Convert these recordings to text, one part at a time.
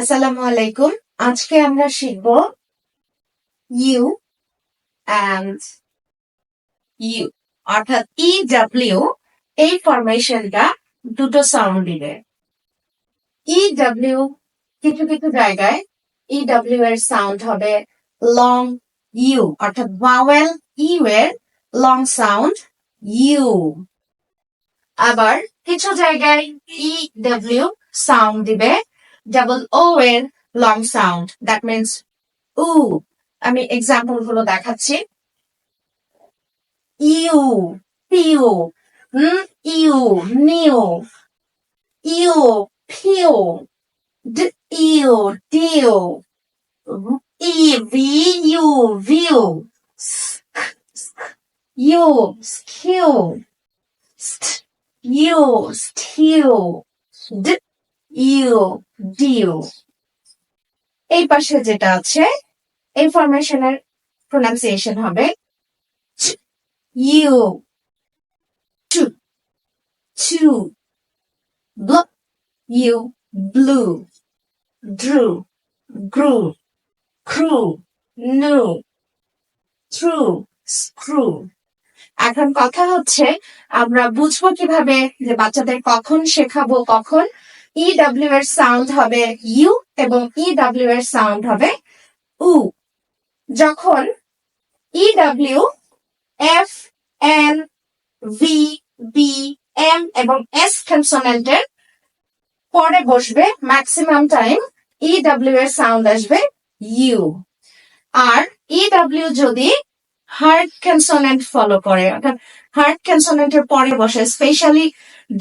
আসসালামু আলাইকুম। আজকে আমরা শিখব ইউ অ্যান্ড ইউ অর্থাৎ ই ডাব্লিউ। এই ফরমেশনটা দুটো সাউন্ড দিবে। ই ডাব্লিউ কিছু কিছু জায়গায় ই ডাব্লিউ এর সাউন্ড হবে লং ইউ, অর্থাৎ ভাওয়েল ইউ এর লং সাউন্ড ইউ। আবার কিছু জায়গায় ই ডাব্লিউ সাউন্ড দিবে ডাবল ও এর লং সাউন্ড, দ্যাট মিনস উ। আমি এক্সাম্পল গুলো দেখাচ্ছি। U, pew, U, new, U, pew, U, dew, E, V, U, view, U, skew, U, stew, U, dew. এই পাশে যেটা আছে ইনফরমেশনের প্রোনাউন্সিয়েশন হবে ইউ, টু, টু, ব্ল, U, blue, drew, grew, crew, নু, থ্রু, স্ক্রু। এখন কথা হচ্ছে আমরা বুঝবো কিভাবে যে বাচ্চাদের কখন শেখাবো, কখন ই ডাব্লিউ এর সাউন্ড হবে ইউ এবং ই ডাব্লিউ এর সাউন্ড হবে উ। যখন E W F, N, V, B, M এবং এস কনসোনেন্টের পরে বসবে, ম্যাক্সিমাম টাইম ই ডাব্লিউ এর সাউন্ড আসবে ইউ। আর ই ডাব্লিউ যদি হার্ড কনসোনেন্ট ফলো করে, অর্থাৎ হার্ড কনসোনেন্টের পরে বসে, স্পেশালি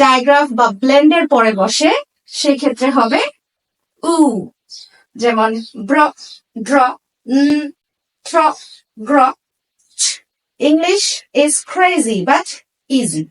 ডায়াগ্রাফ বা ব্লেন্ডের পরে বসে, সেক্ষেত্রে হবে উ। যেমন ব্র, draw, ট্র, গ্র। English is crazy but easy.